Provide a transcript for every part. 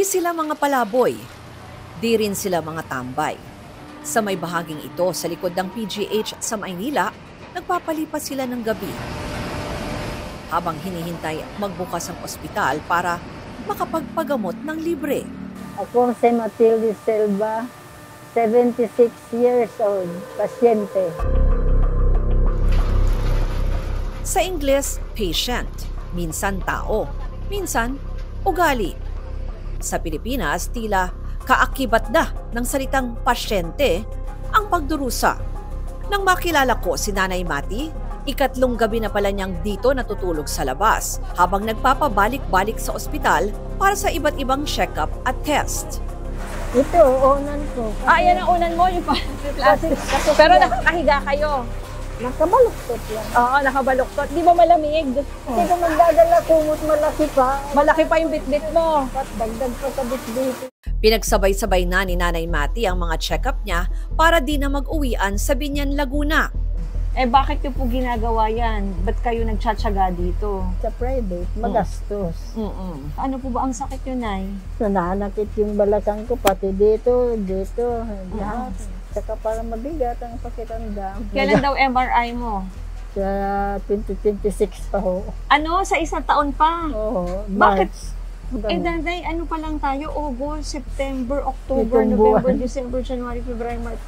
sila mga palaboy, di rin sila mga tambay. Sa may bahaging ito sa likod ng PGH sa Maynila, nagpapalipas sila ng gabi. Habang hinihintay magbukas ang ospital para makapagpagamot ng libre. Ako si Matilde Silva, 76 years old, pasyente. Sa Ingles, patient. Minsan tao, minsan ugali. Sa Pilipinas, tila kaakibat na ng salitang pasyente ang pagdurusa. Nang makilala ko si Nanay Mati, ikatlong gabi na pala niyang dito natutulog sa labas habang nagpapabalik-balik sa ospital para sa iba't ibang check-up at test. Ito, unan ko. Yan ang unan mo, yung plastic. Pero nakakahiga kayo. Nakabaluktot yan. Oo, nakabaluktot. Di ba malamig? Hindi ko magdadala kumot, malaki pa. Malaki pa yung bitbit mo. Dagdag pa sa bitbit. Pinagsabay-sabay na ni Nanay Mati ang mga check-up niya para di na mag-uwian sa Binyan, Laguna. Bakit niyo po ginagawa yan? Ba't kayo nagtsatsaga dito? Sa private, magastos. Ano po ba ang sakit yun, Nay? Nananakit yung balakang ko, pati dito, lahat. Saka para mabigat ang pakiramdam. Kailan daw MRI mo? Sa 2026 pa ho. Ano? Sa isang taon pa? Oo. Bakit? March. Nanay, ano pa lang tayo? August, September, October, Pitong November, buwan. December, January, February, March.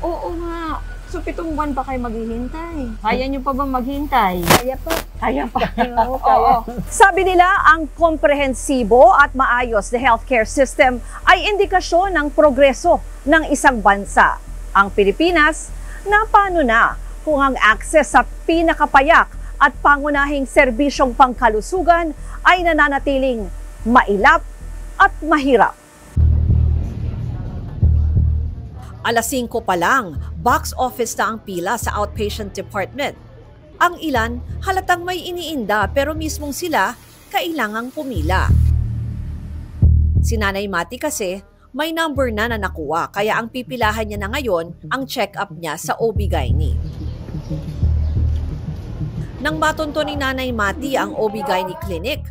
Oo nga. So, 7 buwan pa kayo maghihintay. Kaya nyo pa ba maghintay? Kaya pa. Kaya pa. Oo, kaya. Sabi nila, ang komprehensibo at maayos na healthcare system ay indikasyon ng progreso ng isang bansa. Ang Pilipinas, napano na kung ang access sa pinakapayak at pangunahing serbisyong pangkalusugan ay nananatiling mailap at mahirap. Alas 5 pa lang, box office na ang pila sa outpatient department. Ang ilan halatang may iniinda pero mismong sila kailangang pumila. Si Nanay Mati kasi may number na nakuha kaya ang pipilahan niya na ngayon ang check-up niya sa OB-GYN. Nang matunto ni Nanay Mati ang OB-GYN clinic,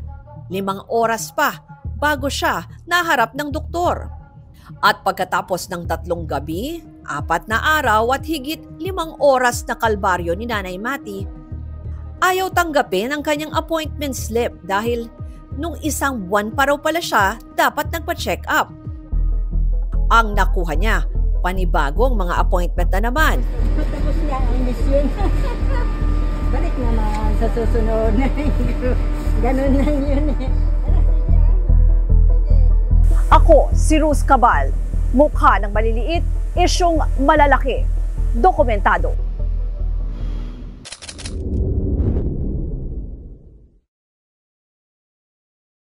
5 oras pa bago siya naharap ng doktor. At pagkatapos ng 3 gabi, 4 na araw at higit 5 oras na kalbaryo ni Nanay Mati, ayaw tanggapin ang kanyang appointment slip dahil nung 1 buwan pa raw pala siya dapat nagpa-check up. Ang nakuha niya, panibagong mga appointment na naman. Tapos na ang mission. Balik naman sa susunod. Ganun lang yun eh. Ako, si Ruz Cabal, mukha ng maliliit, isyong malalaki, dokumentado.